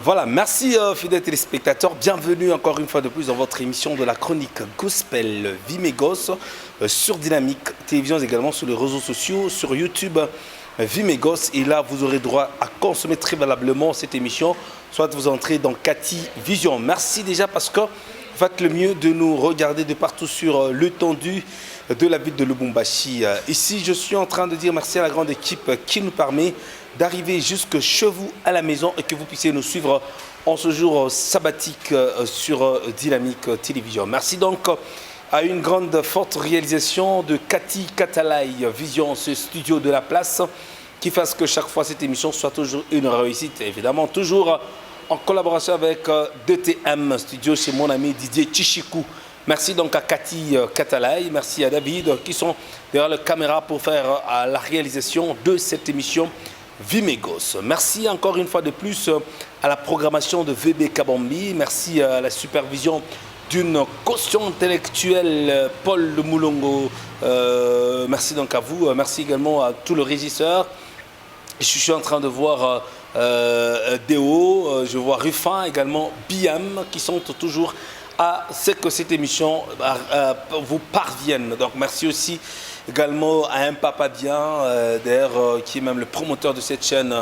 Voilà, merci fidèles téléspectateurs. Bienvenue encore une fois de plus dans votre émission de la chronique Gospel Vimegos sur Dynamique Télévision, également sur les réseaux sociaux, sur YouTube Vimegos. Et là, vous aurez droit à consommer très valablement cette émission, soit vous entrez dans Cathy Vision. Merci déjà parce que vous faites le mieux de nous regarder de partout sur l'étendue de la ville de Lubumbashi. Ici, je suis en train de dire merci à la grande équipe qui nous permet d'arriver jusque chez vous à la maison et que vous puissiez nous suivre en ce jour sabbatique sur Dynamique Télévision. Merci donc à une grande forte réalisation de Cathy Katalai Vision, ce studio de la place qui fasse que chaque fois cette émission soit toujours une réussite. Évidemment, toujours en collaboration avec DTM Studio chez mon ami Didier Chichikou. Merci donc à Cathy Katalai, merci à David qui sont derrière la caméra pour faire la réalisation de cette émission Vimegos. Merci encore une fois de plus à la programmation de VB Kabambi. Merci à la supervision d'une caution intellectuelle Paul Moulongo. Merci donc à vous. Merci également à tout le régisseur. Je suis en train de voir Déo, je vois Ruffin, également Biam qui sont toujours à ce que cette émission vous parvienne. Donc merci aussi également à un papa bien, d'ailleurs, qui est même le promoteur de cette chaîne,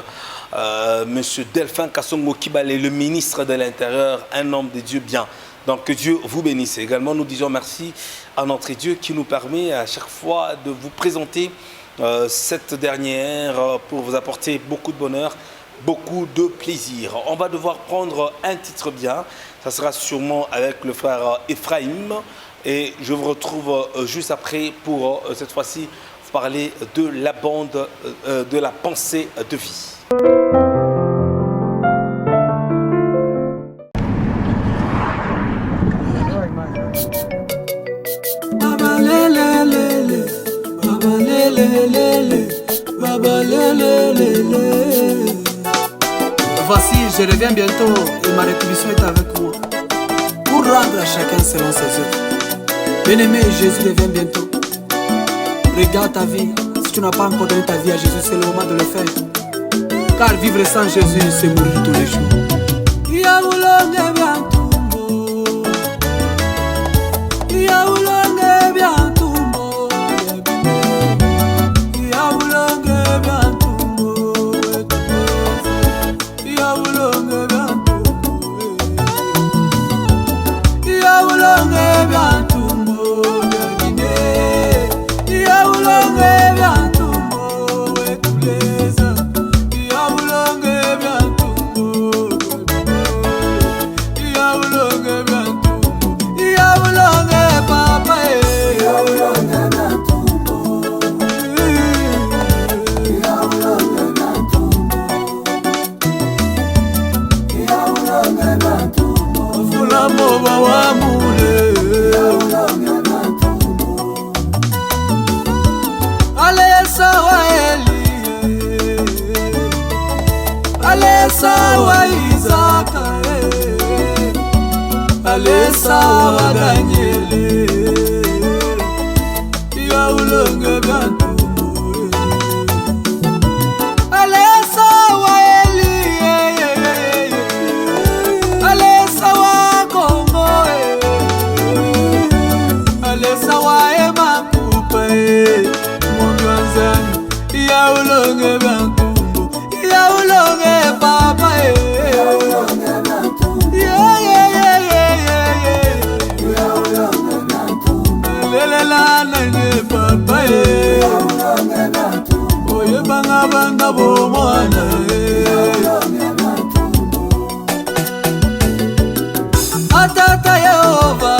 Monsieur Delphin Kassongo Kibale, le ministre de l'Intérieur, un homme de Dieu bien. Donc que Dieu vous bénisse. Également, nous disons merci à notre Dieu qui nous permet à chaque fois de vous présenter cette dernière pour vous apporter beaucoup de bonheur, beaucoup de plaisir. On va devoir prendre un titre bien. Ça sera sûrement avec le frère Ephraim. Et je vous retrouve juste après pour cette fois-ci vous parler de la bande de la pensée de vie. Voici, je reviens bientôt et ma rétribution est avec moi pour rendre à chacun selon ses œuvres. Bien-aimé, Jésus revient bientôt. Regarde ta vie. Si tu n'as pas encore donné ta vie à Jésus, c'est le moment de le faire. Car vivre sans Jésus, c'est mourir tous les jours. Sawa Isaka, ale sawa Daniele, ya ulonge bantu, ale sawa Eli, ale sawa Kongo, ale sawa Emakupa, mon Dieu, ya ulonge bantu. Papa, oye banga banga bo mwana atata Yehova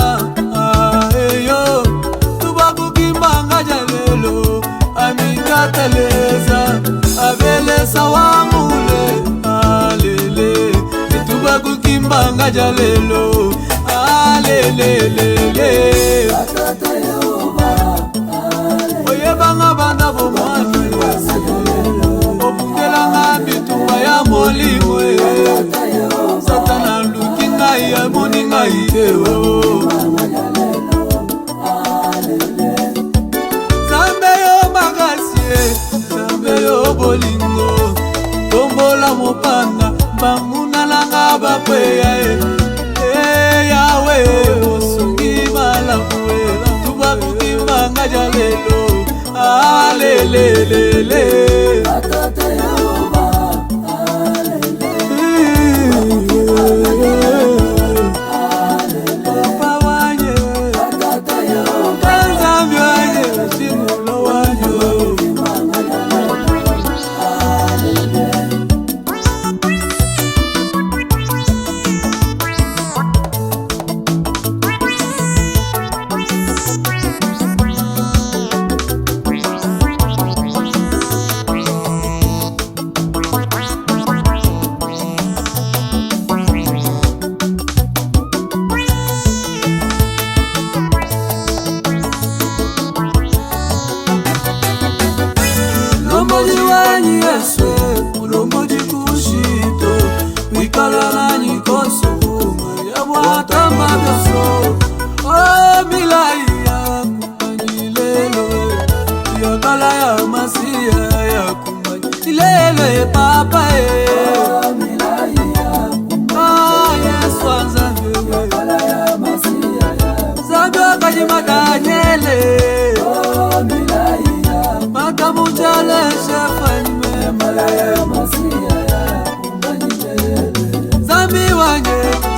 eyo tubakukimbanga jalelo amikateleza abelesa wamule alele tubakukimbanga jalelo alelelele atata Yehova oye banga banda bo mwana obungelanga bitumba ya molimwe satana luki ngai amoni ngai teo Zambe yo magasie Zambe yo bolingo Tombola mopanga Bamuna langa bakweya yawe osungi malamu tubakukimanga jalelo alelelele atate Yehova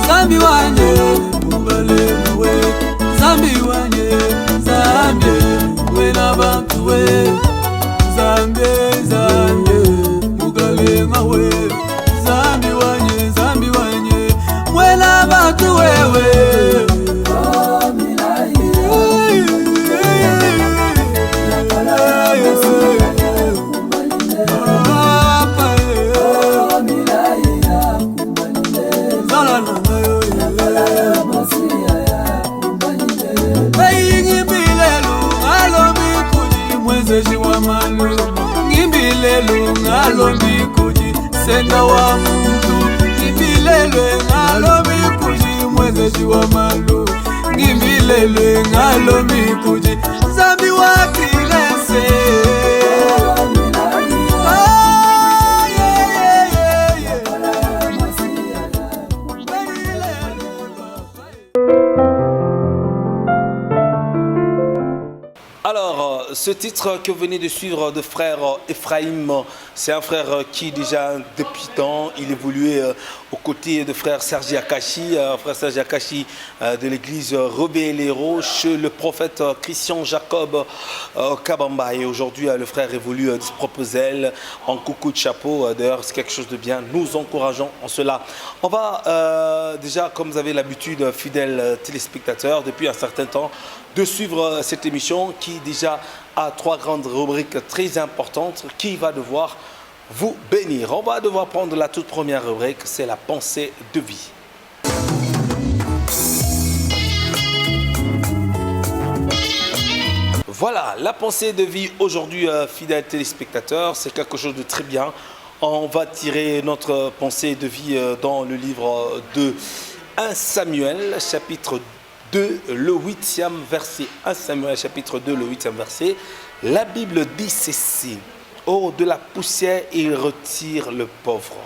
Zambi wanye, mubale mwe, Zambi wanye, Zambi, we na bantu we, Zambi, Zambi, mugale mawe, Zambi wanye, we na bantu we. Ngimbilelo ngalombi kuji senga wa muntu ngimbilelo ngalombi kuji mwezeji wa malu ngimbilelo ngalombi kuji Zambi wa kilese Alors, ce titre que vous venez de suivre de frère Ephraim, c'est un frère qui déjà depuis temps, il évoluait aux côtés de frère Serge Akashi, frère Serge Akashi de l'église Rebelle et Roche, le prophète Christian Jacob Kabamba. Et aujourd'hui, le frère évolue de ses propres ailes, en coucou de chapeau. D'ailleurs, c'est quelque chose de bien. Nous encourageons en cela. On va déjà, comme vous avez l'habitude, fidèles téléspectateurs, depuis un certain temps, de suivre cette émission qui déjà a 3 grandes rubriques très importantes qui va devoir vous bénir. On va devoir prendre la toute première rubrique, c'est la pensée de vie. Voilà, la pensée de vie aujourd'hui, fidèles téléspectateurs, c'est quelque chose de très bien. On va tirer notre pensée de vie dans le livre de 1 Samuel, chapitre 2, le 8e verset. 1 Samuel, chapitre 2, le 8e verset. La Bible dit ceci. Oh, de la poussière, il retire le pauvre.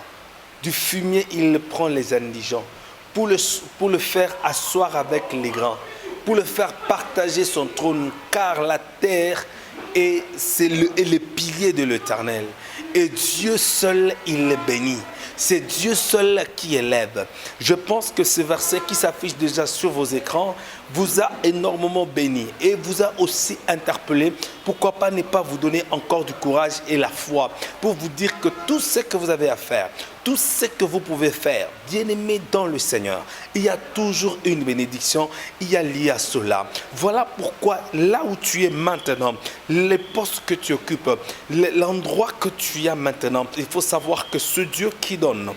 Du fumier, il prend les indigents. Pour le faire asseoir avec les grands. Pour le faire partager son trône. Car la terre est le pilier de l'Éternel. Et Dieu seul, il le bénit. C'est Dieu seul qui élève. Je pense que ce verset qui s'affiche déjà sur vos écrans vous a énormément béni et vous a aussi interpellé. Pourquoi pas ne pas vous donner encore du courage et la foi pour vous dire que tout ce que vous avez à faire, tout ce que vous pouvez faire, bien-aimé dans le Seigneur, il y a toujours une bénédiction, il y a lié à cela. Voilà pourquoi là où tu es maintenant, les postes que tu occupes, l'endroit que tu as maintenant, il faut savoir que ce Dieu qui donne,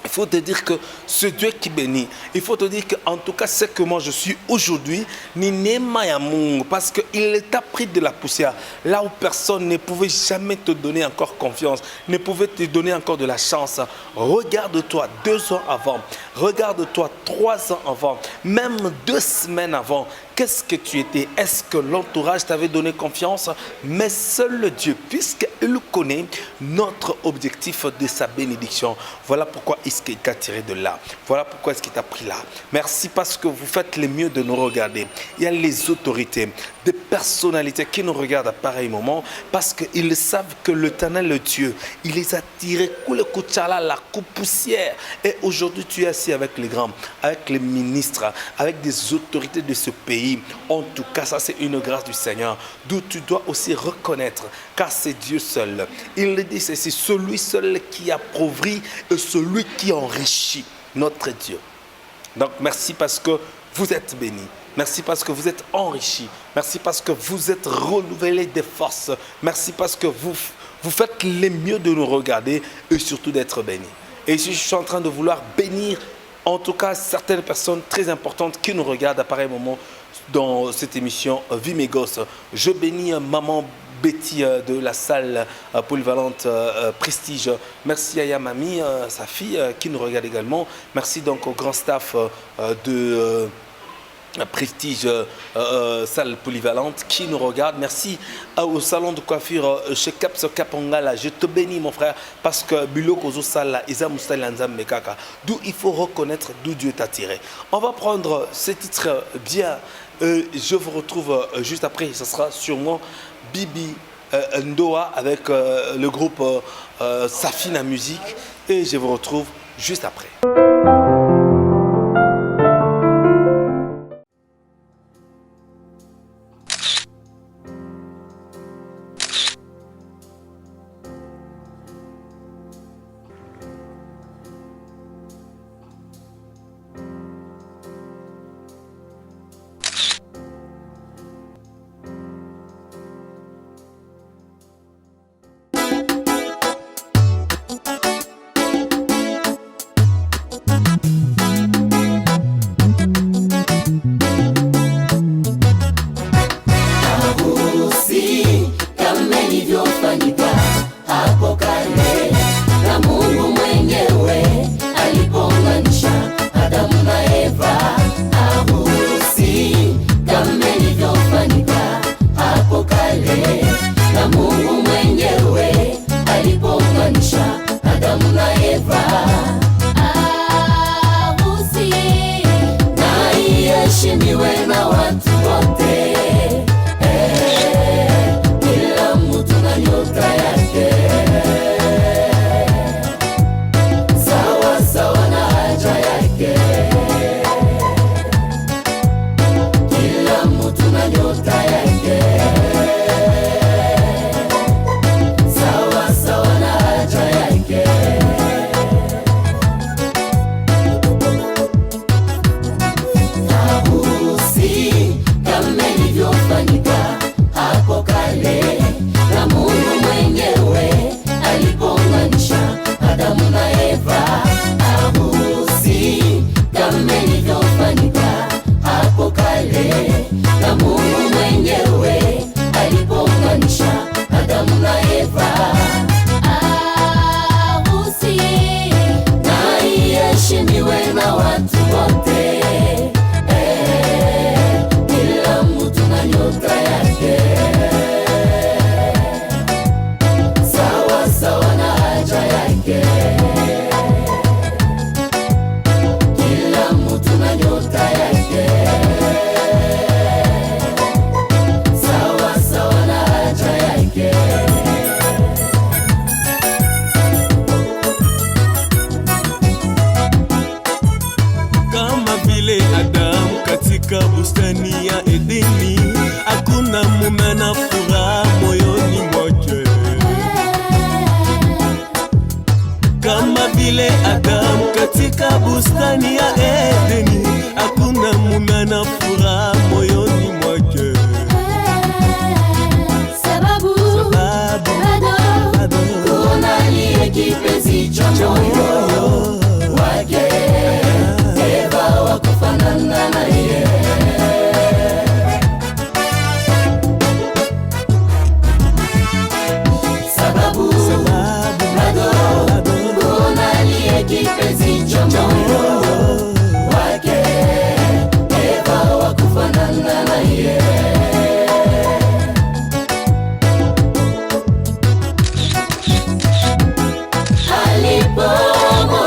il faut te dire que ce Dieu qui bénit, il faut te dire qu'en tout cas, c'est que moi je suis aujourd'hui, parce qu'il t'a pris de la poussière, là où personne ne pouvait jamais te donner encore confiance, ne pouvait te donner encore de la chance. Regarde-toi 2 ans avant, regarde-toi 3 ans avant, même 2 semaines avant. Qu'est-ce que tu étais? Est-ce que l'entourage t'avait donné confiance? Mais seul le Dieu, puisqu'il connaît notre objectif de sa bénédiction. Voilà pourquoi qu'il t'a tiré de là. Voilà pourquoi est-ce qu'il t'a pris là. Merci parce que vous faites le mieux de nous regarder. Il y a les autorités, des personnalités qui nous regardent à pareil moment parce qu'ils savent que l'Éternel, le Dieu, il les a tirés coup le kuchala, la coupe poussière. Et aujourd'hui, tu es assis avec les grands, avec les ministres, avec des autorités de ce pays. En tout cas, ça c'est une grâce du Seigneur, d'où tu dois aussi reconnaître, car c'est Dieu seul. Il le dit, c'est celui seul qui appauvrit et celui qui enrichit, notre Dieu. Donc merci parce que vous êtes bénis. Merci parce que vous êtes enrichis. Merci parce que vous êtes renouvelés des forces. Merci parce que vous faites le mieux de nous regarder et surtout d'être bénis. Et ici, je suis en train de vouloir bénir en tout cas certaines personnes très importantes qui nous regardent à pareil moment dans cette émission Vie mes gosses. Je bénis maman Betty de la salle polyvalente Prestige. Merci à Yamami, sa fille, qui nous regarde également. Merci donc au grand staff de Prestige salle polyvalente qui nous regarde. Merci au salon de coiffure chez Caps Kapongala. Je te bénis mon frère parce que Biloko Sala Isa Mustalanzam Mekaka. D'où il faut reconnaître d'où Dieu t'a tiré. On va prendre ce titre bien. Je vous retrouve juste après. Ce sera sûrement Bibi Ndoa avec le groupe Safina Musique. Et je vous retrouve juste après. Alipo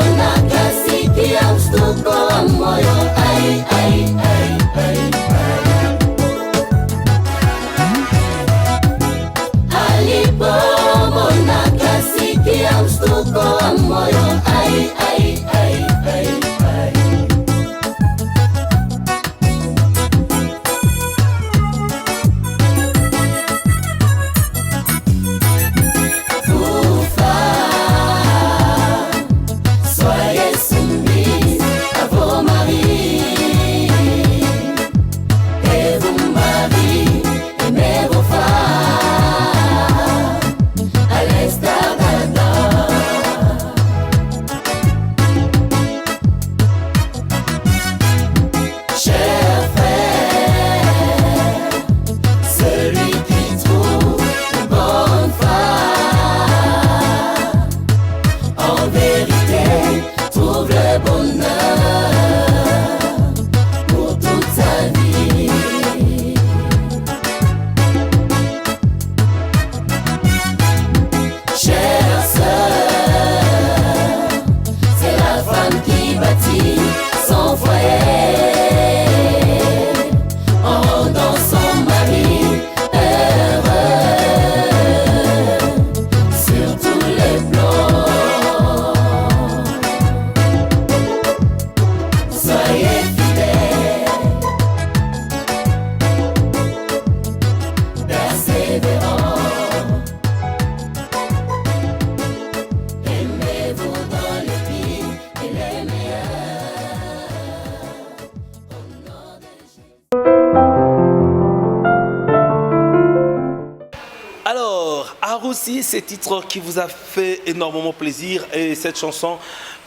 Aroussi, c'est titre qui vous a fait énormément plaisir et cette chanson,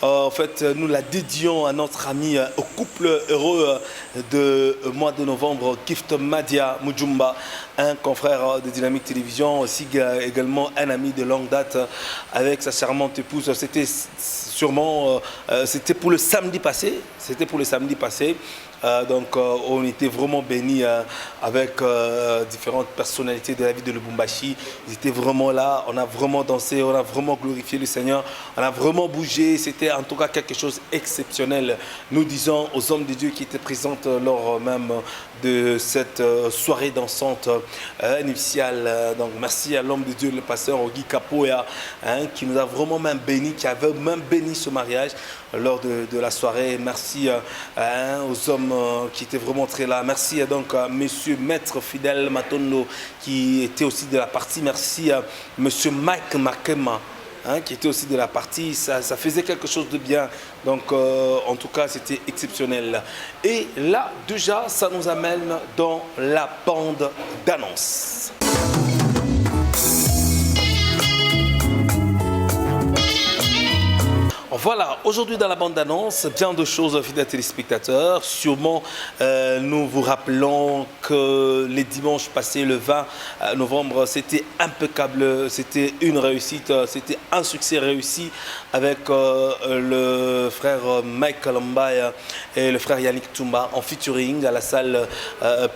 en fait, nous la dédions à notre ami, au couple heureux de mois de novembre, Gift Madia Mujumba, un confrère de Dynamique Télévision, aussi également un ami de longue date avec sa charmante épouse. C'était sûrement, c'était pour le samedi passé. C'était pour le samedi passé. Donc on était vraiment bénis avec différentes personnalités de la vie de Lubumbashi. Ils étaient vraiment là, on a vraiment dansé, on a vraiment glorifié le Seigneur, on a vraiment bougé. C'était en tout cas quelque chose d'exceptionnel. Nous disons aux hommes de Dieu qui étaient présents lors même de cette soirée dansante initiale. Donc merci à l'homme de Dieu, le pasteur Ogi Kapoya, qui nous a vraiment même bénis, qui avait même béni ce mariage lors de la soirée. Merci aux hommes qui étaient vraiment très là. Merci donc à monsieur Maître Fidèle Matondo qui était aussi de la partie. Merci à monsieur Mike Makema qui était aussi de la partie. Ça faisait quelque chose de bien. Donc en tout cas c'était exceptionnel. Et là déjà ça nous amène dans la bande d'annonce. Voilà, aujourd'hui dans la bande-annonce, bien de choses, fidèles téléspectateurs. Sûrement, nous vous rappelons que les dimanches passés, le 20 novembre, c'était impeccable, c'était une réussite, c'était un succès réussi avec le frère Mike Kalambay et le frère Yannick Toumba en featuring à la salle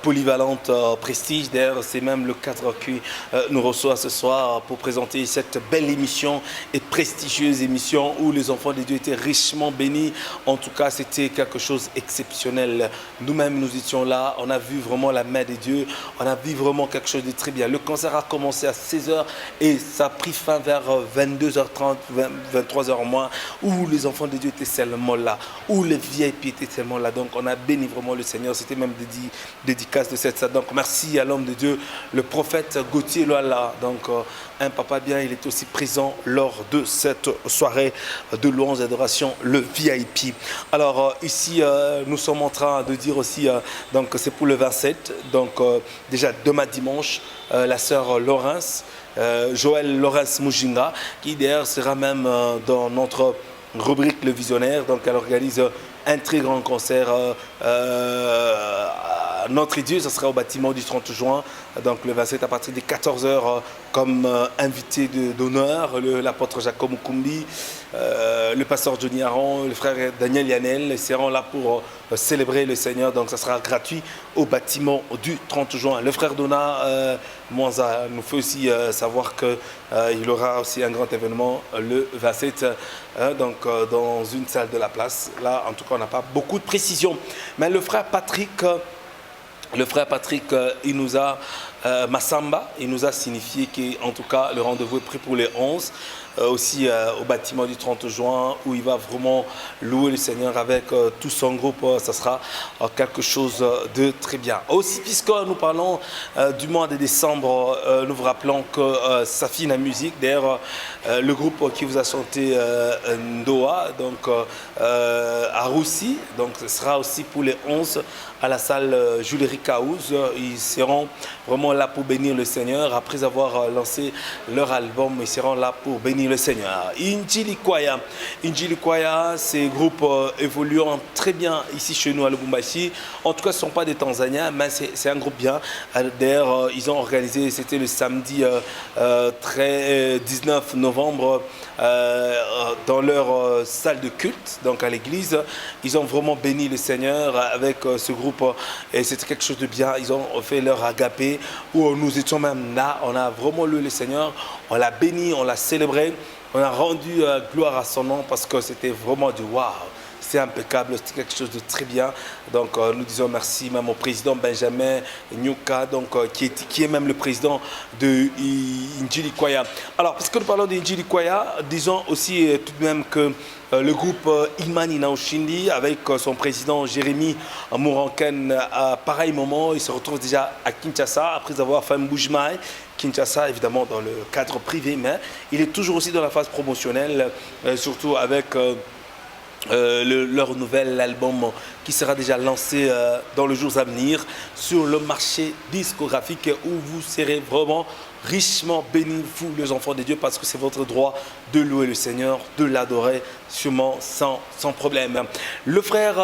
polyvalente Prestige. D'ailleurs, c'est même le cadre qui nous reçoit ce soir pour présenter cette belle émission et prestigieuse émission où les enfants de Dieu étaient richement bénis. En tout cas, c'était quelque chose d'exceptionnel. Nous-mêmes, nous étions là. On a vu vraiment la main de Dieu. On a vu vraiment quelque chose de très bien. Le concert a commencé à 16h et ça a pris fin vers 22h30, 23h moins, où les enfants de Dieu étaient tellement là, où les VIP étaient tellement là. Donc, on a béni vraiment le Seigneur. C'était même dédicace de cette salle. Donc, merci à l'homme de Dieu, le prophète Gauthier Loala. Donc, un papa bien, il est aussi présent lors de cette soirée de louange d'adoration, le VIP. Alors ici, nous sommes en train de dire aussi, donc c'est pour le 27, donc déjà demain dimanche, la sœur Laurence, Joël Laurence Mujinga, qui d'ailleurs sera même dans notre rubrique Le Visionnaire, donc elle organise un très grand concert. Notre Dieu, ce sera au bâtiment du 30 juin, donc le 27 à partir de 14h, comme invité d'honneur, l'apôtre Jacob Mukumbi, le pasteur Johnny Aron, le frère Daniel Yanel, ils seront là pour célébrer le Seigneur, donc ça sera gratuit au bâtiment du 30 juin. Le frère Dona Mwanza nous fait aussi savoir qu'il aura aussi un grand événement le 27, donc dans une salle de la place. Là, en tout cas, on n'a pas beaucoup de précision. Mais le frère Patrick, il nous a, Massamba, il nous a signifié qu'en tout cas, le rendez-vous est pris pour les 11. Aussi au bâtiment du 30 juin où il va vraiment louer le Seigneur avec tout son groupe. Ça sera quelque chose de très bien. Aussi, puisque nous parlons du mois de décembre, nous vous rappelons que Safi la musique, d'ailleurs le groupe qui vous a chanté Ndoa, donc à Roussi, donc ce sera aussi pour les 11 à la salle Jules Ricaouz. Ils seront vraiment là pour bénir le Seigneur. Après avoir lancé leur album, ils seront là pour bénir le Seigneur. Injili Kwaya, c'est un groupe évoluant très bien ici chez nous à Lubumbashi. En tout cas, ce ne sont pas des Tanzaniens, mais c'est un groupe bien. D'ailleurs, ils ont organisé, c'était le samedi 19 novembre, dans leur salle de culte, donc à l'église. Ils ont vraiment béni le Seigneur avec ce groupe et c'était quelque chose de bien. Ils ont fait leur agapé où nous étions même là. On a vraiment loué le Seigneur, on l'a béni, on l'a célébré, on a rendu gloire à son nom parce que c'était vraiment du waouh. C'est impeccable, c'est quelque chose de très bien. Donc nous disons merci même au président Benjamin Nyuka, donc, qui est même le président de Injili Kwaya. Alors, parce que nous parlons d'Injili Kwaya, disons aussi tout de même que le groupe Imani Naoshindi, avec son président Jérémy Mouranken, à pareil moment, il se retrouve déjà à Kinshasa après avoir fait un Boujmaï. Kinshasa, évidemment, dans le cadre privé, mais il est toujours aussi dans la phase promotionnelle, surtout avec leur nouvel album qui sera déjà lancé dans les jours à venir sur le marché discographique où vous serez vraiment richement béni, vous les enfants de Dieu, parce que c'est votre droit de louer le Seigneur, de l'adorer, sûrement sans problème. Le frère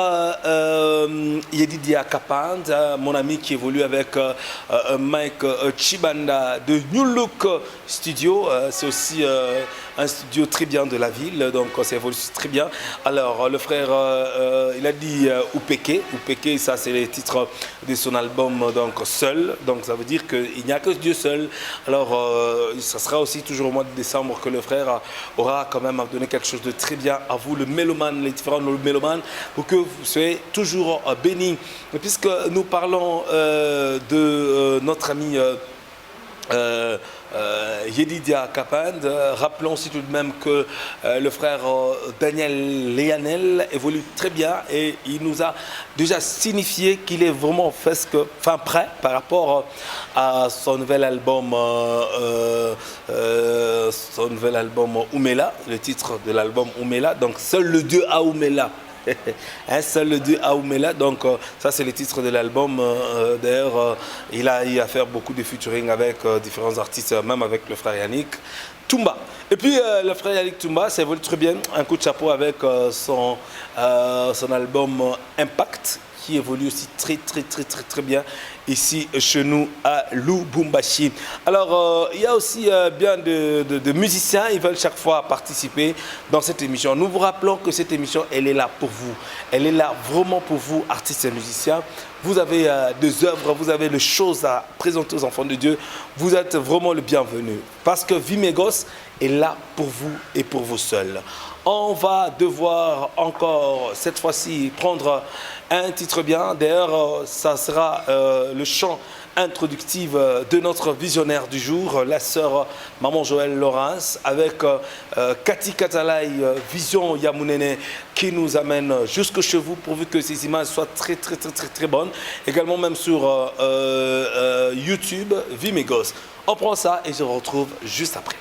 Yedidia Kapand, mon ami qui évolue avec Mike Chibanda de New Look Studio, c'est aussi un studio très bien de la ville, donc ça évolue très bien. Alors le frère, il a dit Oupeke, ça c'est les titres de son album, donc Seul, donc ça veut dire qu'il n'y a que Dieu seul. Alors ça sera aussi toujours au mois de décembre que le frère aura quand même donné quelque chose de très bien à vous, le mélomane, les différents mélomanes, pour que vous soyez toujours bénis. Et puisque nous parlons de notre ami Yedidia Kapand, rappelons aussi tout de même que le frère Daniel Léanel évolue très bien et il nous a déjà signifié qu'il est vraiment prêt par rapport à son nouvel album Oumela, le titre de l'album Oumela, donc Seul le Dieu à Oumela. Seul le Dieu à Oumela, donc ça c'est le titre de l'album. D'ailleurs il a eu à faire beaucoup de featuring avec différents artistes, même avec le frère Yannick Toumba. Et puis le frère Yannick Toumba, ça évolue très bien, un coup de chapeau avec son album Impact, qui évolue aussi très bien ici chez nous à Lubumbashi. Alors il y a aussi bien de musiciens, ils veulent chaque fois participer dans cette émission. Nous vous rappelons que cette émission, elle est là pour vous. Elle est là vraiment pour vous, artistes et musiciens. Vous avez des œuvres, vous avez des choses à présenter aux enfants de Dieu. Vous êtes vraiment le bienvenu. Parce que Vimegos est là pour vous et pour vous seuls. On va devoir encore, cette fois-ci, prendre un titre bien. D'ailleurs, ça sera le chant introductif de notre visionnaire du jour, la sœur Maman Joël Laurence, avec Cathy Katalai, Vision Yamunene, qui nous amène jusque chez vous, pourvu que ces images soient très bonnes. Également même sur YouTube, Vimegos. On prend ça et je vous retrouve juste après.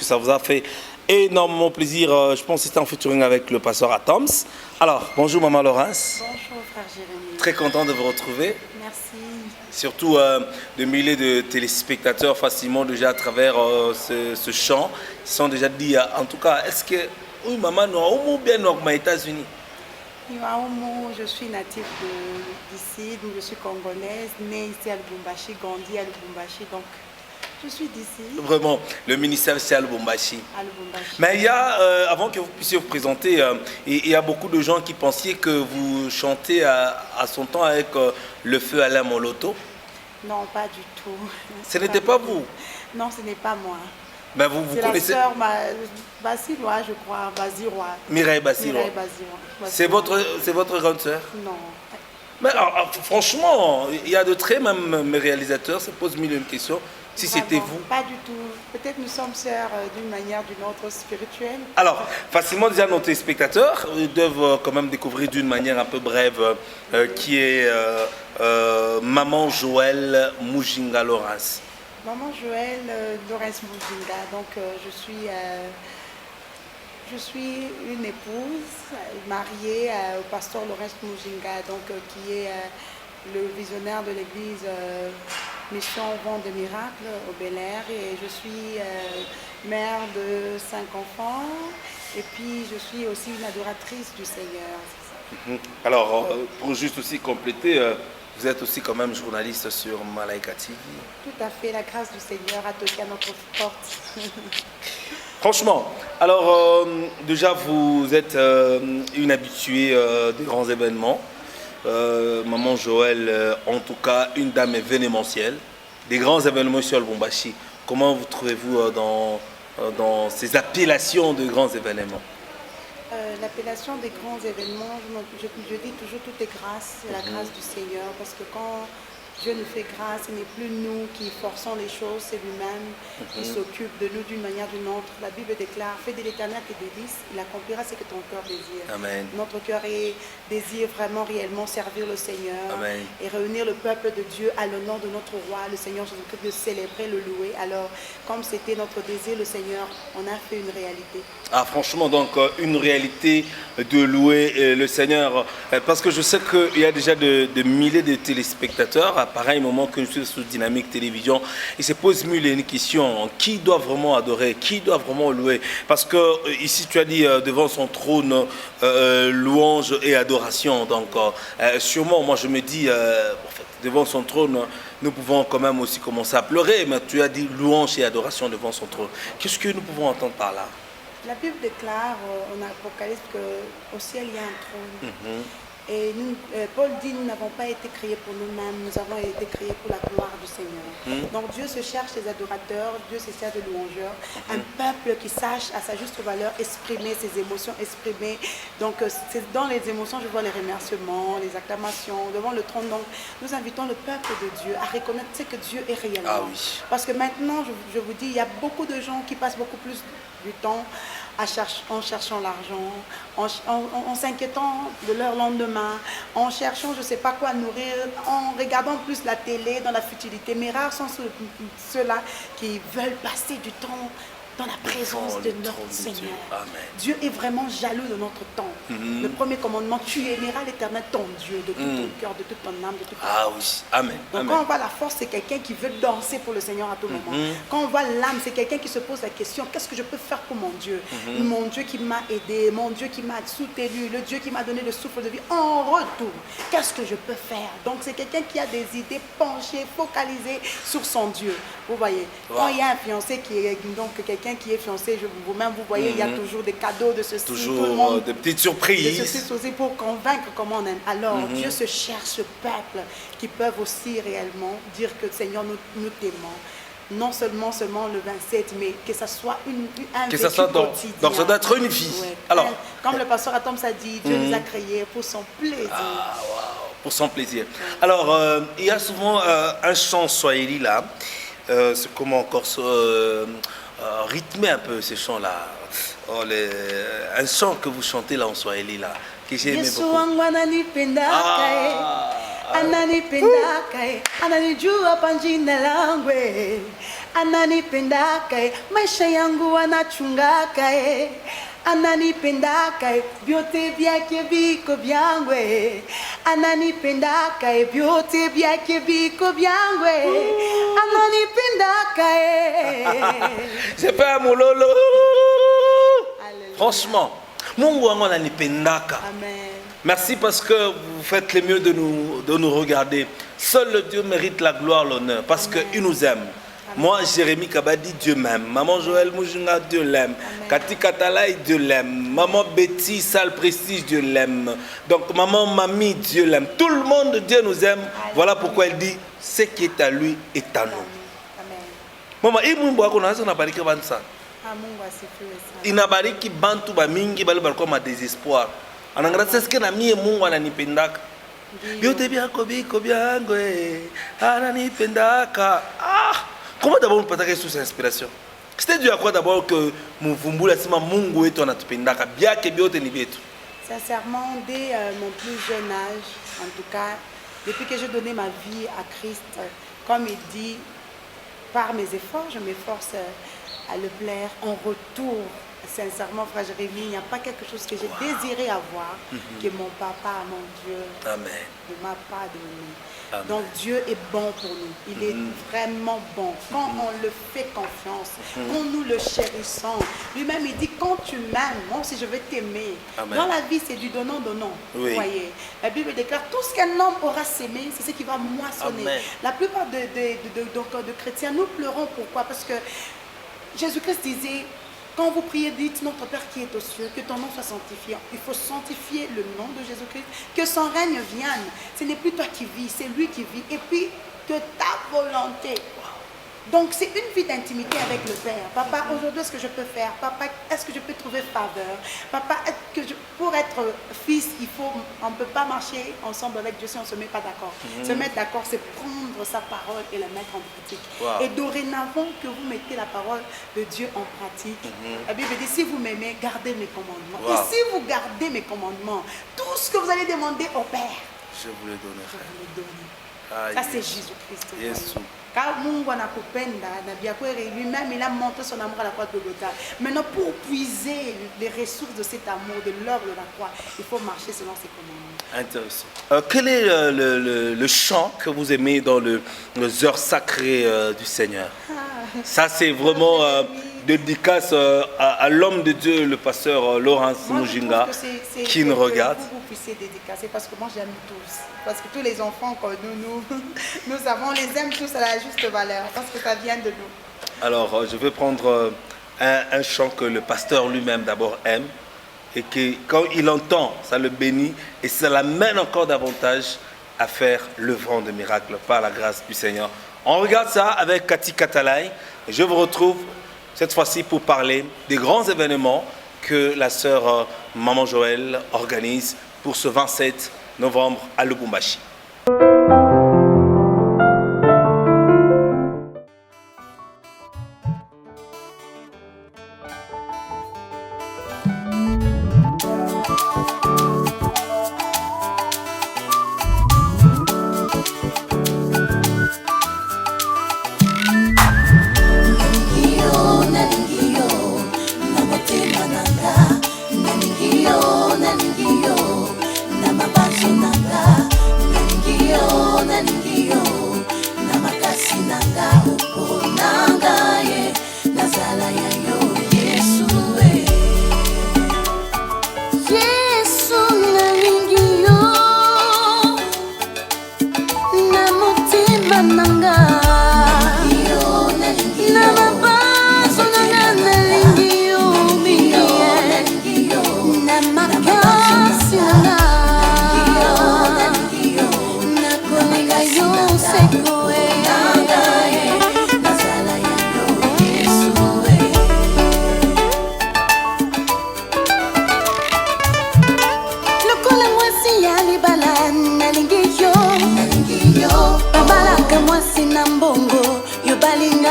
Ça vous a fait énormément plaisir. Je pense que c'était en featuring avec le pasteur Atoms. Alors, bonjour Maman Laurence. Bonjour frère Jérémy. Très content de vous retrouver. Merci. Surtout de milliers de téléspectateurs facilement déjà à travers ce chant. Ils sont déjà dit, en tout cas, est-ce que oui, maman, nous bien aux États-Unis? Je suis native d'ici, donc je suis congolaise, née ici à Lubumbashi, grandie à Lubumbashi, donc je suis d'ici. Vraiment, le ministère c'est à Lubumbashi. À Lubumbashi. Mais il y a, avant que vous puissiez vous présenter, il y a beaucoup de gens qui pensaient que vous chantez à son temps avec le feu Alain Moloto. Non, pas du tout. Ce n'était pas vous? Non, ce n'est pas moi. Mais vous connaissez... C'est la sœur Basirois, je crois, Basirois. Mireille Basirois. C'est votre grande sœur? Non. Mais alors, franchement, il y a de très même réalisateurs, ça pose mille une questions. Si c'était vous? Pas du tout. Peut-être nous sommes sœurs d'une manière ou d'une autre spirituelle. Alors, facilement déjà nos téléspectateurs doivent quand même découvrir d'une manière un peu brève qui est Maman Joël Mujinga Laurence. Maman Joël Laurence Mujinga, donc je suis une épouse mariée au pasteur Laurence Mujinga, donc, qui est le visionnaire de l'église Mission Vent de Miracle au Bel-Air, et je suis mère de 5 enfants, et puis je suis aussi une adoratrice du Seigneur. Alors, pour juste aussi compléter, vous êtes aussi quand même journaliste sur Malaika TV. Tout à fait, la grâce du Seigneur a toqué à notre porte. Franchement, alors déjà vous êtes une habituée des grands événements. Maman Joël, en tout cas, une dame événementielle. Des grands événements sur le Lubumbashi. Comment vous trouvez-vous dans ces appellations de grands événements? L'appellation des grands événements, je dis toujours tout est grâce, c'est la grâce du Seigneur, parce que quand Dieu nous fait grâce, ce n'est plus nous qui forçons les choses, c'est lui-même qui s'occupe de nous d'une manière ou d'une autre. La Bible déclare, fais de l'Éternel tes délices, il accomplira ce que ton cœur désire. Amen. Notre cœur désire vraiment réellement servir le Seigneur. Amen. Et réunir le peuple de Dieu à l'honneur de notre roi, le Seigneur Jésus-Christ, de célébrer, le louer. Alors, comme c'était notre désir, le Seigneur, on a fait une réalité. Ah, franchement, donc une réalité de louer le Seigneur, parce que je sais qu'il y a déjà de milliers de téléspectateurs à pareil moment que je suis sous Dynamique Télévision, il se pose une question: qui doit vraiment adorer, qui doit vraiment louer? Parce que ici tu as dit devant son trône louange et adoration, donc sûrement moi je me dis en fait, devant son trône nous pouvons quand même aussi commencer à pleurer, mais tu as dit louange et adoration devant son trône. Qu'est-ce que nous pouvons entendre par là? La Bible déclare en Apocalypse qu'au ciel il y a un trône. Et nous, Paul dit, nous n'avons pas été créés pour nous-mêmes, nous avons été créés pour la gloire du Seigneur. Donc Dieu se cherche des adorateurs, Dieu se cherche des louangeurs, un peuple qui sache à sa juste valeur exprimer ses émotions, exprimer. Donc c'est dans les émotions, je vois les remerciements, les acclamations devant le trône. Donc nous invitons le peuple de Dieu à reconnaître ce que Dieu est réellement. Ah oui. Parce que maintenant, je vous dis, il y a beaucoup de gens qui passent beaucoup plus du temps en cherchant l'argent, en s'inquiétant de leur lendemain, en cherchant je ne sais pas quoi nourrir, en regardant plus la télé dans la futilité. Mais rares sont ceux-là qui veulent passer du temps dans la présence de notre Seigneur. Amen. Dieu est vraiment jaloux de notre temps. Le premier commandement, tu aimeras l'Éternel ton Dieu de tout ton cœur, de toute ton âme, de toute ton Ah oui, Amen. Donc Amen. quand on voit la force, c'est quelqu'un qui veut danser pour le Seigneur à tout moment. Quand on voit l'âme, c'est quelqu'un qui se pose la question, qu'est-ce que je peux faire pour mon Dieu? Mon Dieu qui m'a aidé, mon Dieu qui m'a soutenu, le Dieu qui m'a donné le souffle de vie. En retour, qu'est-ce que je peux faire? Donc c'est quelqu'un qui a des idées penchées, focalisées sur son Dieu. Vous voyez, quand il y a un fiancé qui est donc quelqu'un qui est fiancé, vous-même vous voyez, il y a toujours des cadeaux de ceci. Toujours tout le monde, des petites surprises. de ceci aussi pour convaincre comment on aime. Alors Dieu se cherche ce peuple qui peuvent aussi réellement dire que Seigneur, nous t'aimons. Non seulement le 27, mais que ça soit un Que vécu ça soit quotidien. donc ça doit être une vie. Ouais. Alors, comme le pasteur Atoms a dit, Dieu nous a créés pour son plaisir. ah, wow, pour son plaisir. Alors, il y a souvent un chant swahili là. C'est comment encore rythmer un peu ces chants-là. Un chant que vous chantez là en swahili là, que j'ai aimé Yesu beaucoup. wangu ananipenda Ah. ananipendaka ananijua pa jina langu ananipendaka maisha yangu anachungaka ananipendaka vyote vyake viko vyangu ananipendaka vyote vyake viko vyangu ananipendaka C'est pas mololo. Franchement, Mungu wangu ananipendaka. Amen. Merci parce que vous faites le mieux de nous regarder. Seul le Dieu mérite la gloire, l'honneur, parce qu'il nous aime. Moi, Jérémy Kabadi, Dieu m'aime. Maman Joël Moujinga, Dieu l'aime. Kati Katalaï, Dieu l'aime. Maman Betty, Sale Prestige, Dieu l'aime. Donc, maman Mamie, Dieu l'aime. Tout le monde, Dieu nous aime. Voilà pourquoi elle dit, ce qui est à lui est à nous. Maman, il m'a dit il n'a pas dit qu'il bantu ba mingi bali balikuwa ma désespoir. Anangrasa sike na mie Mungu ananipendaka. Vyote vyako viko vyangu ananipendaka. Comment d'abord nous pataka sous cette inspiration? C'était dû à quoi d'abord que muvumbula sima Mungu wetu anatupendaka byake byote ni byetu? Sincèrement, dès mon plus jeune âge, en tout cas, depuis que j'ai donné ma vie à Christ, comme il dit, par mes efforts, je m'efforce à le plaire. En retour, sincèrement, frère Jérémy, il n'y a pas quelque chose que j'ai désiré avoir que mon papa, mon Dieu, ne m'a pas donné. Amen. Donc Dieu est bon pour nous. Il est vraiment bon. Quand on le fait confiance, quand nous le chérissons. Lui-même, il dit, quand tu m'aimes, moi aussi je vais t'aimer. Dans la vie, c'est du donnant-donnant. Oui. Vous voyez, la Bible déclare, tout ce qu'un homme aura sémé, c'est ce qui va moissonner. Amen. La plupart de chrétiens, nous pleurons. Pourquoi? Parce que Jésus-Christ disait, quand vous priez, dites, notre Père qui est aux cieux, que ton nom soit sanctifié. Il faut sanctifier le nom de Jésus-Christ, que son règne vienne. Ce n'est plus toi qui vis, c'est lui qui vit. Et puis, que ta volonté. Donc, c'est une vie d'intimité avec le Père. Papa, aujourd'hui, est-ce que je peux faire? Papa, est-ce que je peux trouver faveur? Papa, pour être fils, on ne peut pas marcher ensemble avec Dieu si on ne se met pas d'accord. Se mettre d'accord, c'est prendre sa parole et la mettre en pratique. Et dorénavant que vous mettez la parole de Dieu en pratique, la Bible dit, si vous m'aimez, gardez mes commandements. Et si vous gardez mes commandements, tout ce que vous allez demander au Père, je vous le donnerai. Je vous le donnerai. Ça, c'est Jésus-Christ. Yes. Car Mungu anakupenda na biakwere lui-même il a montré son amour à la croix de Golgotha. Maintenant pour puiser les ressources de cet amour, de l'œuvre de la croix, il faut marcher selon ses commandements. Intéressant. Quel est le chant que vous aimez dans les heures sacrées du Seigneur? Ça c'est vraiment dédicace à l'homme de Dieu, le pasteur Laurence Moujinga, qui nous regarde. Vous puissiez dédicacer parce que moi j'aime tous. Parce que tous les enfants que nous avons, les aime tous à la juste valeur. Parce que ça vient de nous. Alors je vais prendre un chant que le pasteur lui-même d'abord aime. Et que quand il entend, ça le bénit. Et ça l'amène encore davantage à faire le vent de miracle par la grâce du Seigneur. On regarde ça avec Kati Katalaï. Et je vous retrouve cette fois-ci pour parler des grands événements que la sœur Maman Joël organise pour ce 27 novembre à Lubumbashi.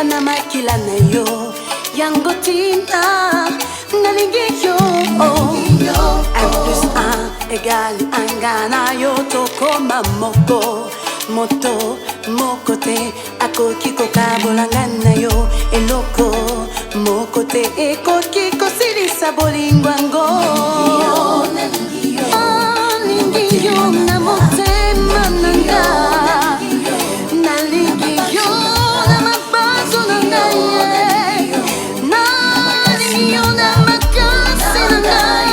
na makila na yo yango tina nalingi yo 1 + 1 egali angana yo tokoma moko moto moko te akoki kokabolanga na yo eloko moko te ekoki kosilisa bolingo yango nalingi yo na motema nanga nalingi yo na mabazo na ngai nalingi yo na makasi na ngai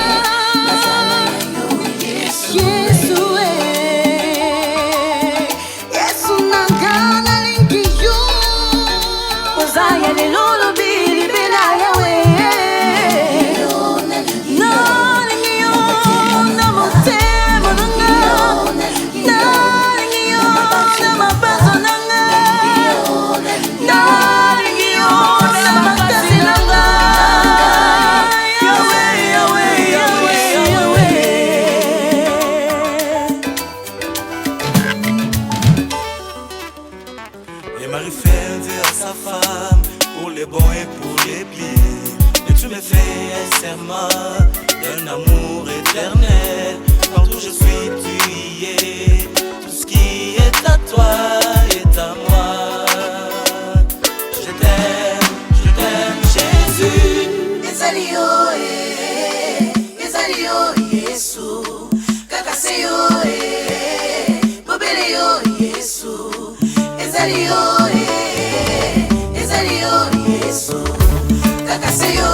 d'un amour éternel. Partout je suis, tu y es. Tout ce qui est à toi est à moi. Je t'aime, Jésus. Ezalio, Ezalio, Yesu. Kakaseyo, Bobeleyo, Yesu. Ezalio, Ezalio, Yesu. Kakaseyo.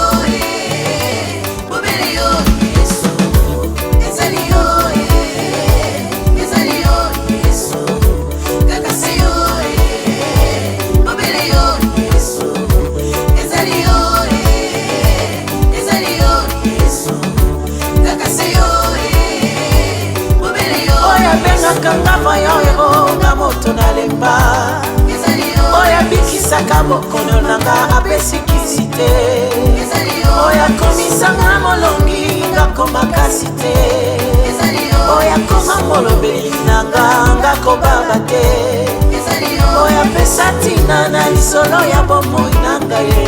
Kanga mayo ero na moto na lemba oya bikisaka mokono nanga apesi te oya komisanga molongi ngako makasi te oya koma molobeli nanga ngako baba te oya pesa tina na lisolo ya bomoi nanga ye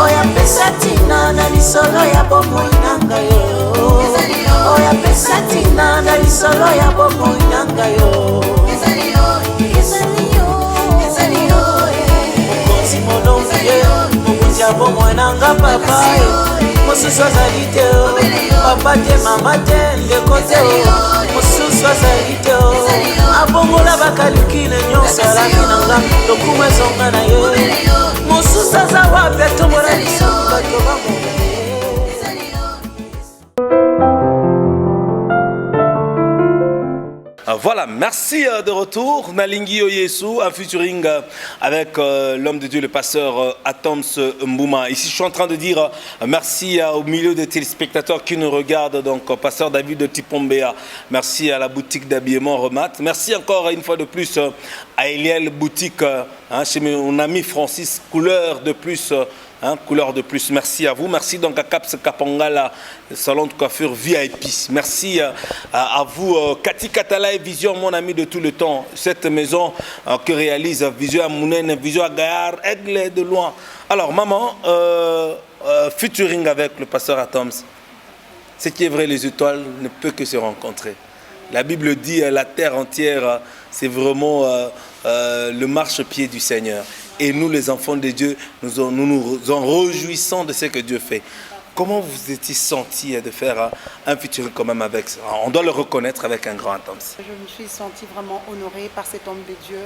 oya pesa tina na lisolo ya bomoi nanga ye oya pesa tina na lisolo ya bomoi nanga yo mokonzi molongi ye mokonzi ya bomoi nanga papa mosusu azali te papa te mama te ndeko te mosusu azali te abongola bakalikine nyonso alaki nanga lokumu ezonga na ye mosusu aza wapi atombola lisungu bato bamona. Voilà, merci de retour. Nalingi Oyesu, un featuring avec l'homme de Dieu, le pasteur Atoms Mbouma. Ici, je suis en train de dire merci au milieu des téléspectateurs qui nous regardent, donc pasteur David de Tipombea. Merci à la boutique d'habillement Remat. Merci encore une fois de plus à Eliel Boutique, chez mon ami Francis, couleur de plus. Couleur de plus, merci à vous. Merci donc à Caps Kapangala, salon de coiffure VIP. Merci à vous, Cathy Katala et Vision, mon ami de tout le temps. Cette maison que réalise Vision à Mounen, Vision à Gaillard, Aigle de loin. Alors, maman, featuring avec le pasteur Atoms. Ce qui est vrai, les étoiles ne peuvent que se rencontrer. La Bible dit la terre entière, c'est vraiment le marchepied du Seigneur. Et nous, les enfants de Dieu, nous nous en réjouissons de ce que Dieu fait. Comment vous étiez senti de faire un featuring quand même avec ça? On doit le reconnaître avec un grand Atoms. Je me suis sentie vraiment honorée par cet homme de Dieu.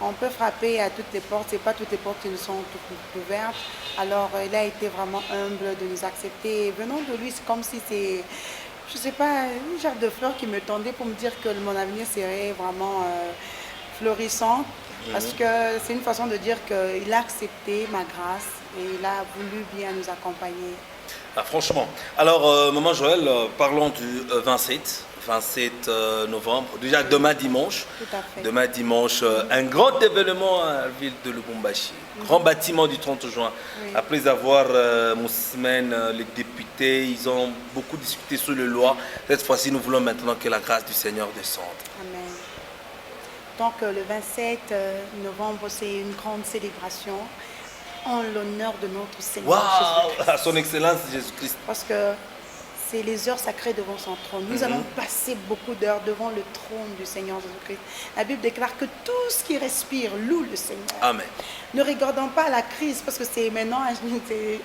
On peut frapper à toutes les portes, et pas toutes les portes qui nous sont ouvertes. Alors, il a été vraiment humble de nous accepter. Et venant de lui, c'est comme si c'est, je ne sais pas, une gerbe de fleurs qui me tendait pour me dire que mon avenir serait vraiment florissant. Parce que c'est une façon de dire qu'il a accepté ma grâce et il a voulu bien nous accompagner. Ah, franchement. Alors, maman Joël, parlons du 27 novembre. Déjà demain dimanche. Tout à fait. Demain dimanche, un grand événement à la ville de Lubumbashi. Grand bâtiment du 30 juin. Oui. Après avoir Moussemène, les députés, ils ont beaucoup discuté sur les lois. Cette fois-ci, nous voulons maintenant que la grâce du Seigneur descende. Amen. Donc le 27 novembre, c'est une grande célébration en l'honneur de notre Seigneur Jésus-Christ. À son Excellence Jésus-Christ. Parce que c'est les heures sacrées devant son trône. Nous allons passer beaucoup d'heures devant le trône du Seigneur Jésus-Christ. La Bible déclare que tout ce qui respire loue le Seigneur. Amen. Ne regardons pas la crise parce que c'est maintenant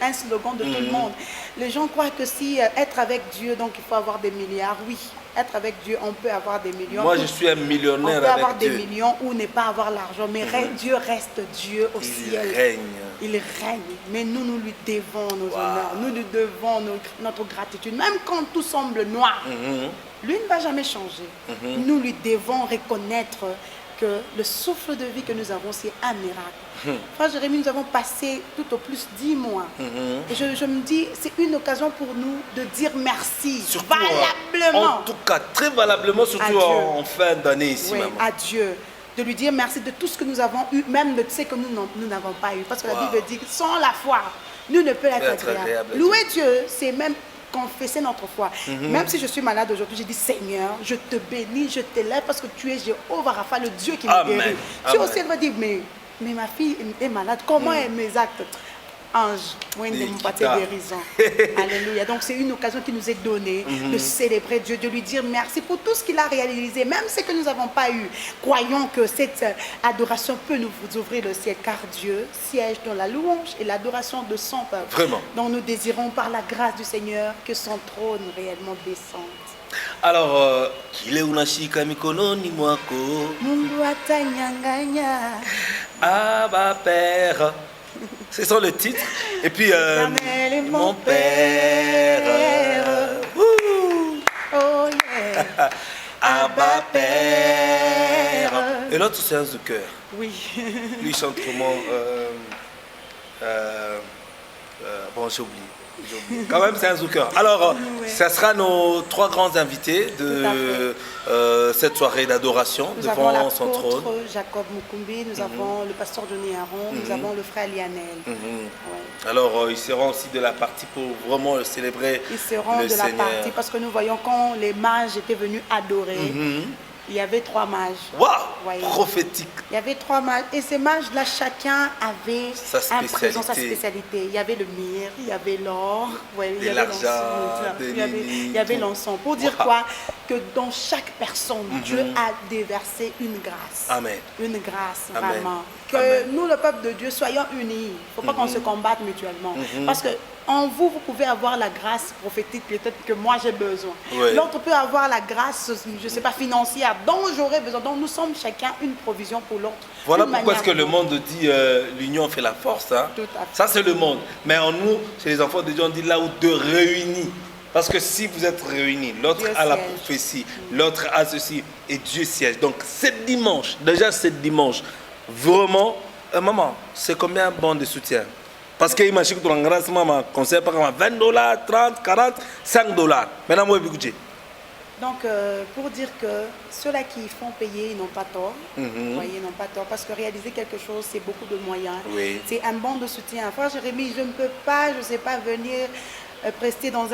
un slogan de tout le monde. Les gens croient que si être avec Dieu, donc il faut avoir des milliards. Oui, être avec Dieu, on peut avoir des millions. Moi, je suis un millionnaire on peut avoir avec Dieu. des millions ou ne pas avoir l'argent. Mais Dieu reste Dieu au ciel. Il règne. Il règne. Mais nous lui devons nos honneurs. Nous lui devons notre gratitude. Même quand tout semble noir, lui ne va jamais changer. Nous lui devons reconnaître que le souffle de vie que nous avons, c'est un miracle. Frère Jérémie, nous avons passé tout au plus 10 mois. Et je me dis, c'est une occasion pour nous de dire merci. Surtout, valablement. En tout cas, très valablement, surtout en fin d'année ici. Oui, maman. à Dieu. De lui dire merci de tout ce que nous avons eu, même de ce que nous n'avons pas eu. Parce que la Bible dit que sans la foi, nous ne pouvons être agréables. Louer Dieu, c'est même confesser notre foi. Même si je suis malade aujourd'hui, je dis Seigneur, je te bénis, je t'élève parce que tu es Jéhovah Rapha, le Dieu qui me guérit. Tu aussi, elle va dire, mais ma fille est malade, comment est mes actes? Ange, moi, de mon pâté guérison. Alléluia. Donc, c'est une occasion qui nous est donnée de célébrer Dieu, de lui dire merci pour tout ce qu'il a réalisé, même ce que nous n'avons pas eu. Croyons que cette adoration peut nous ouvrir le ciel, car Dieu siège dans la louange et l'adoration de son peuple. Vraiment. Donc, nous désirons par la grâce du Seigneur que son trône réellement descende. Alors, kile unashika mikononi mwako, Mungu atanyanganya. Abba Père. C'est ça le titre. Et puis, Mon Père. Oh yeah. Abba Père. Et l'autre, c'est un de cœur. Oui. Lui, il chante comment bon, j'ai oublié. Quand même, c'est un zouker. Alors, ça sera nos 3 grands invités de cette soirée d'adoration devant son trône. Nous avons l'apôtre Jacob Mukumbi, nous avons le pasteur Johnny Aaron, nous avons le frère Lionel. Alors, ils seront aussi de la partie pour vraiment célébrer Ils seront le de la Seigneur. partie parce que nous voyons quand les mages étaient venus adorer. Il y avait 3 mages. Waouh, Voyez. prophétique. Il y avait 3 mages. Et ces mages-là, chacun avait sa spécialité. Il y avait le myrrhe, il y avait l'or, il y avait l'encens. Il y avait l'encens. Pour dire quoi? Que dans chaque personne, Dieu a déversé une grâce. Amen. Une grâce, Amen. vraiment. Que Amen. nous, le peuple de Dieu, soyons unis. Il ne faut pas qu'on se combatte mutuellement. Parce que en vous, vous pouvez avoir la grâce prophétique peut-être que moi j'ai besoin. Oui. L'autre peut avoir la grâce, je ne sais pas, financière dont j'aurais besoin. Donc nous sommes chacun une provision pour l'autre. Voilà pourquoi est-ce que le monde dit l'union fait la force. Hein? Tout à fait. Ça, c'est le monde. Mais en nous, chez les enfants de Dieu, on dit là où deux réunis. Parce que si vous êtes réunis, l'autre Dieu a la siège. prophétie, l'autre a ceci, et Dieu siège. Donc, cette dimanche, vraiment, maman, c'est combien bon de soutien? Parce que imagine que tu as un grand maman, conseil par exemple, $20, 30, 40, $5. Maintenant, moi, je budget. Donc, pour dire que ceux-là qui font payer, ils n'ont pas tort. Vous voyez, ils n'ont pas tort. Parce que réaliser quelque chose, c'est beaucoup de moyens. Oui. C'est un bon de soutien. Frère Jérémie, je ne peux pas, je ne sais pas, venir prester dans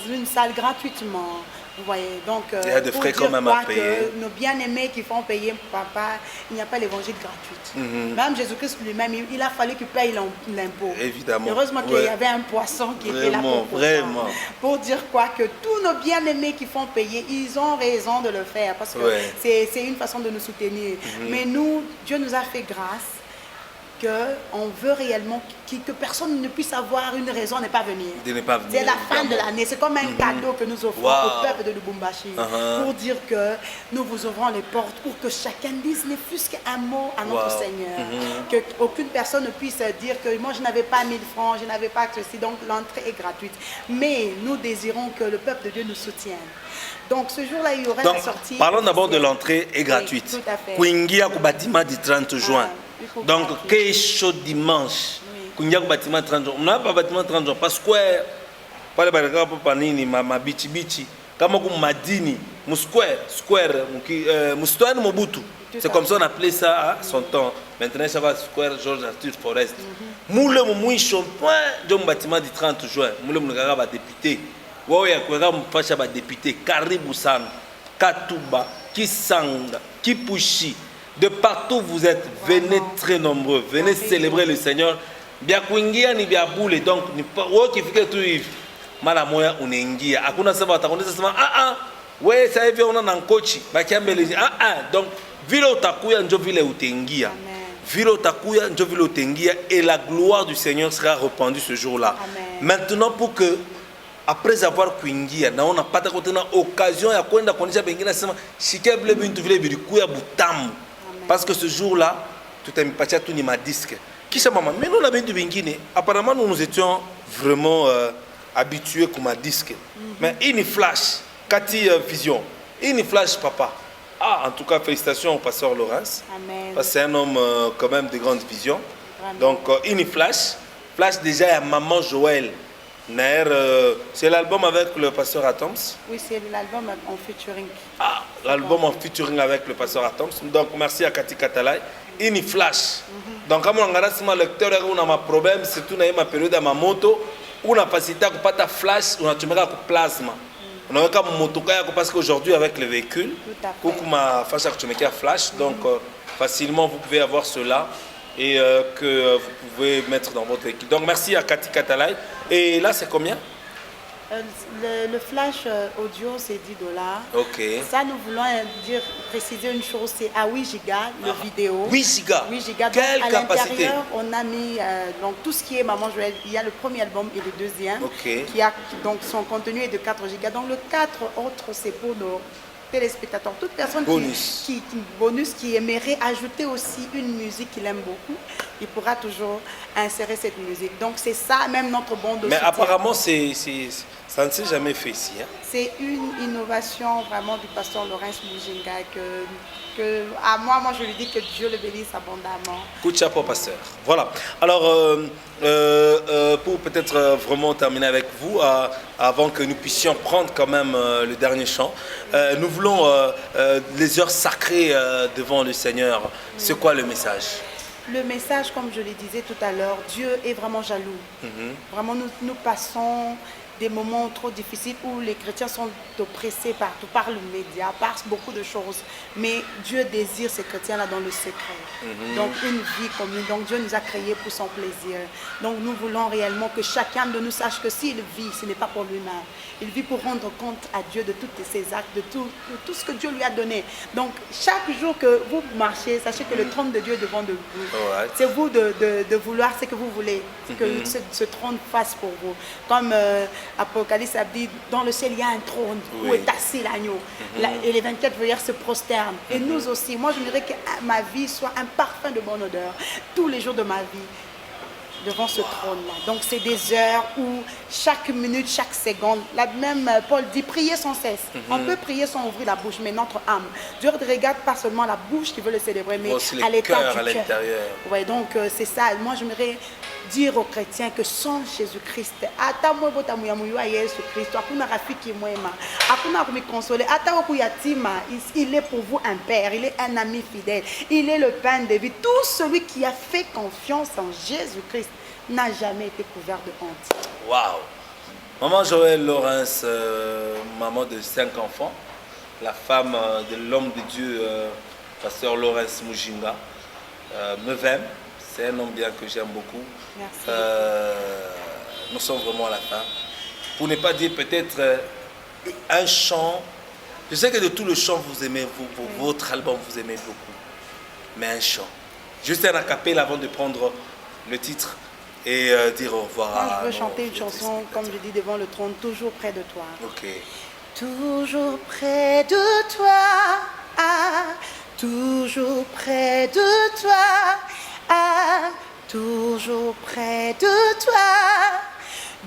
une salle gratuitement. Vous voyez, donc il y a des frais quand même à payer. Que nos bien-aimés qui font payer papa, il n'y a pas l'évangile gratuit. Même Jésus-Christ lui-même, il a fallu qu'il paye l'impôt. Évidemment. Heureusement qu'il y avait un poisson qui était là pour ça. Vraiment. Pour dire quoi? Que tous nos bien-aimés qui font payer, ils ont raison de le faire parce que c'est une façon de nous soutenir. Mais nous, Dieu nous a fait grâce qu'on veut réellement que personne ne puisse avoir une raison de ne pas venir. C'est la fin de l'année. C'est comme un cadeau que nous offrons au peuple de Lubumbashi pour dire que nous vous ouvrons les portes pour que chacun dise ne fût-ce qu'un mot à notre Seigneur. Qu'aucune personne ne puisse dire que moi je n'avais pas 1000 francs, je n'avais pas ceci, donc l'entrée est gratuite. Mais nous désirons que le peuple de Dieu nous soutienne. Donc ce jour-là, il y aura la sortie. Parlons d'abord de l'entrée est gratuite. Oui, tout à fait. Kuingia ku bâtiment du 30 juin. Donc, que chaud dimanche. Kuingia ku bâtiment 30 juin. On n'a pas bâtiment 30 juin. Parce que pale baraka papa nini mama bichi bichi. Kama ku madini, mu square, mu Mobutu. C'est comme ça on appelait ça à son temps. Maintenant ça va square George Arthur Forest. Moule mu mwisho point de bâtiment du 30 juin. Moule mu ngaka ba député. Wao ya kweka mpasha ba député karibu sana. Katuba, Kisanga, Kipushi. De partout vous êtes, venez très nombreux, venez célébrer le Seigneur. Bien kuingia ni bien boule, donc ni pas qui fait tout. mala moya unaingia hakuna sema watakuuliza sema wewe sasa hivi una na coach bakiambele donc vile utakuya ndio vile utaingia vile utakuya ndio vile utaingia et la gloire du Seigneur sera répandue ce jour-là. Maintenant pour que après avoir kuingia na unapata tena occasion ya kwenda kuonyesha bengine sema shikia vile bintu vile bilikuya butamu parce que ce jour-là tutaimpatia tu ni ma disque kisha mama mais nous la bintu bengine apparemment nous étions vraiment habitués comme ma disque mais une flash Cathy Vision une flash papa en tout cas félicitations au pasteur Laurence. Amen. Parce que c'est un homme quand même de grande vision. Amen. Donc une flash déjà à maman Joël. C'est l'album avec le pasteur Atoms. Oui, c'est l'album en featuring. L'album en featuring avec le pasteur Atoms. Donc merci à Cathy Katalai. Une flash. Donc comme on regarde sur mon lecteur, on a un problème, c'est tout ma période à ma moto, on a facilité à pas ta flash, on a tu mets un plasma. On a un motoka parce qu'aujourd'hui avec le véhicule, beaucoup ma flash à flash, donc facilement vous pouvez avoir cela et que vous pouvez mettre dans votre véhicule. Donc merci à Cathy Katalai. Et là c'est combien? Le flash audio c'est $10. Ok. Ça nous voulons préciser une chose, c'est à 8 gigas le vidéo. 8 gigas. 8 gigas. Quelle donc, capacité? On a mis donc tout ce qui est Maman Joël. Il y a le premier album et le deuxième. Ok. Donc son contenu est de 4 gigas. Donc le 4 autres c'est pour nos téléspectateurs. Toute personne qui aimerait ajouter aussi une musique qu'il aime beaucoup, il pourra toujours insérer cette musique. Donc c'est ça, même notre bande de Mais soutien. apparemment, ça ne s'est jamais fait ici. Hein? C'est une innovation vraiment du pasteur Laurence Mujinga que à moi je lui dis que Dieu le bénisse abondamment. Coup de chapeau, pasteur. Voilà. Alors, pour peut-être vraiment terminer avec vous, avant que nous puissions prendre quand même le dernier chant, nous voulons les heures sacrées devant le Seigneur. C'est quoi le message? Le message, comme je le disais tout à l'heure, Dieu est vraiment jaloux. Vraiment, nous passons des moments trop difficiles où les chrétiens sont oppressés partout, par le média, par beaucoup de choses. Mais Dieu désire ces chrétiens-là dans le secret. Donc une vie commune. Donc Dieu nous a créés pour son plaisir. Donc nous voulons réellement que chacun de nous sache que s'il vit, ce n'est pas pour lui-même. Il vit pour rendre compte à Dieu de tous ses actes, de tout ce que Dieu lui a donné. Donc chaque jour que vous marchez, sachez que le trône de Dieu est devant de vous. C'est vous de vouloir ce que vous voulez, que ce trône fasse pour vous. Comme Apocalypse a dit, dans le ciel il y a un trône où est assis l'agneau. Et les 24 veilleurs se prosternent. Et nous aussi, moi je voudrais que ma vie soit un parfum de bonne odeur tous les jours de ma vie devant ce trône-là. Donc c'est des heures où chaque minute, chaque seconde, là même Paul dit prier sans cesse. On peut prier sans ouvrir la bouche, mais notre âme, Dieu ne regarde pas seulement la bouche qui veut le célébrer, mais à l'état du cœur. Ouais, donc c'est ça. Moi j'aimerais dire aux chrétiens que sans Jésus-Christ, il est pour vous un père, il est un ami fidèle, il est le pain de vie. Tout celui qui a fait confiance en Jésus-Christ n'a jamais été couvert de honte. Waouh! Maman Joël Laurence, maman de 5 enfants, la femme de l'homme de Dieu, pasteur Laurence Mujinga, me aime. C'est un homme bien que j'aime beaucoup. Merci. Nous sommes vraiment à la fin. Pour ne pas dire peut-être un chant. Je sais que de tout le chant vous aimez, pour votre album vous aimez beaucoup. Mais un chant. Juste un acapella avant de prendre le titre et dire au revoir. Moi, je veux chanter une chanson, comme je dis, devant le trône, toujours près de toi. Ok. Toujours près de toi. Toujours près de toi. Toujours près de toi,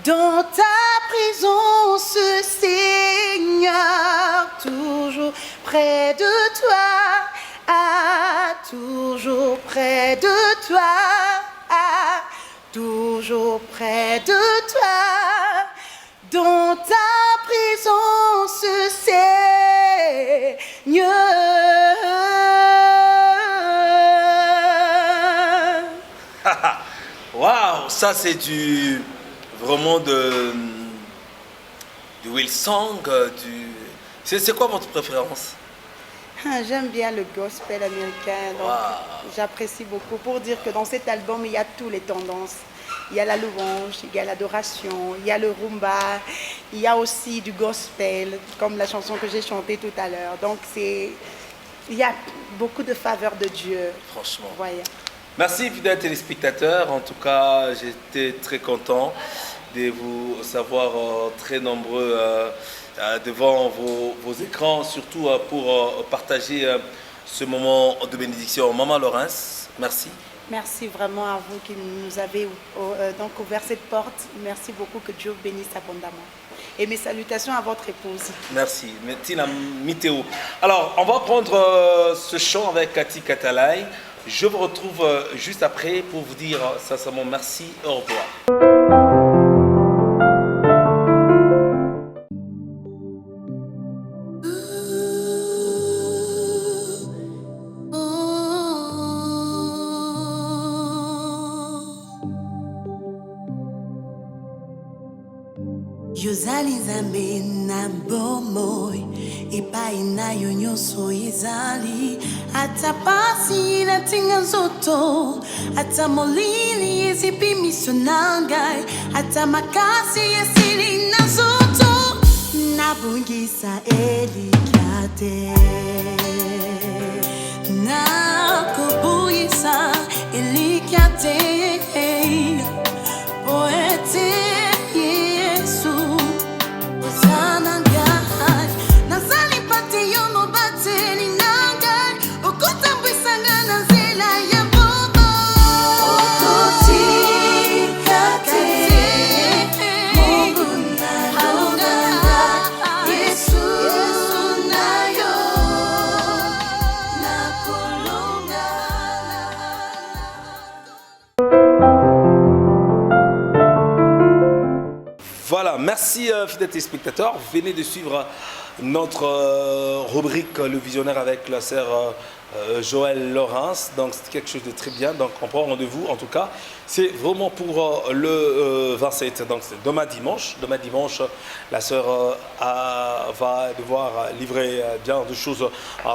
dans ta présence, Seigneur, toujours près de toi, toujours près de toi, toujours près de toi, dans ta présence, Seigneur. Waouh, ça c'est vraiment du Hillsong, c'est quoi votre préférence? J'aime bien le gospel américain, donc j'apprécie beaucoup. Pour dire que dans cet album, il y a toutes les tendances. Il y a la louange, il y a l'adoration, il y a le rumba, il y a aussi du gospel, comme la chanson que j'ai chantée tout à l'heure. Donc il y a beaucoup de faveurs de Dieu. Franchement. Voyez. Merci, fidèles téléspectateurs. En tout cas, j'étais très content de vous savoir très nombreux devant vos écrans, surtout pour partager ce moment de bénédiction. Maman Laurence, merci. Merci vraiment à vous qui nous avez donc ouvert cette porte. Merci beaucoup, que Dieu bénisse abondamment. Et mes salutations à votre épouse. Merci. Tina Miteo. Alors, on va prendre ce chant avec Cathy Katalai. Je vous retrouve juste après pour vous dire sincèrement merci et au revoir. Yozali nzambe na bomoi epai na yo nyonso ezali ata pasi natinga nzoto ata molili ezipi miso na ngai ata makasi esili na nzoto nabungisa elikya te nakobungisa elikya te poete Voilà, merci fidèles téléspectateurs. Vous venez de suivre notre rubrique Le Visionnaire avec la sœur Joëlle Laurence. Donc c'est quelque chose de très bien. Donc on prend rendez-vous. En tout cas, c'est vraiment pour le 27. Donc c'est demain dimanche. Demain dimanche, la sœur va devoir livrer bien de choses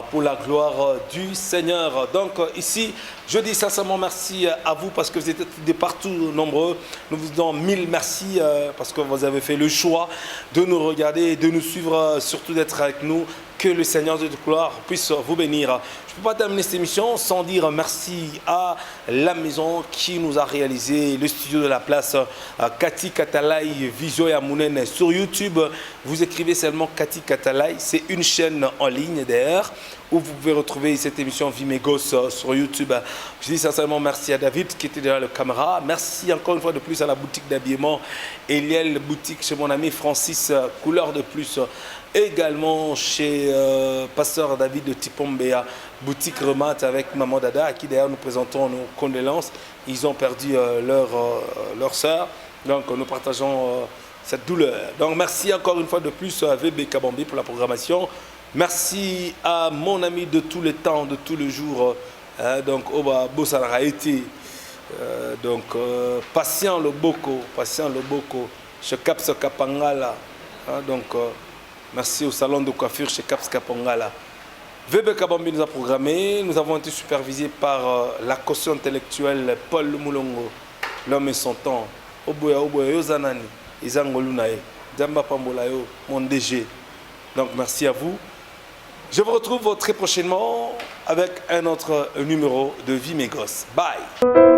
pour la gloire du Seigneur. Donc ici, je dis sincèrement merci à vous parce que vous êtes de partout nombreux. Nous vous disons mille merci parce que vous avez fait le choix de nous regarder et de nous suivre, surtout d'être avec nous. Que le Seigneur de gloire puisse vous bénir. Je ne peux pas terminer cette émission sans dire merci à la maison qui nous a réalisé le studio de la place Cathy Katalai Vision et Amounen sur YouTube. Vous écrivez seulement Cathy Katalai. C'est une chaîne en ligne d'ailleurs où vous pouvez retrouver cette émission Vimegos sur YouTube. Je dis sincèrement merci à David qui était derrière la caméra. Merci encore une fois de plus à la boutique d'habillement Eliel, boutique chez mon ami Francis, couleur de plus. Également chez Pasteur David de Tipombea, boutique Remat avec Maman Dada, à qui d'ailleurs nous présentons nos condoléances. Ils ont perdu leur sœur, donc nous partageons cette douleur. Donc merci encore une fois de plus à VB Kabambi pour la programmation. Merci à mon ami de tous les temps, de tous les jours, donc Oba Bossanara été, Patient Loboko, chez Caps Kapangala, donc merci au salon de coiffure chez Caps Kapangala. VB Kabambi nous a programmé. Nous avons été supervisés par la caution intellectuelle Paul Moulongo, l'homme et son temps. Oboya Yozanani, Izangolunae, Damba Pambolayo, mon DG. Donc merci à vous. Je vous retrouve très prochainement avec un autre numéro de Vimegos. Bye.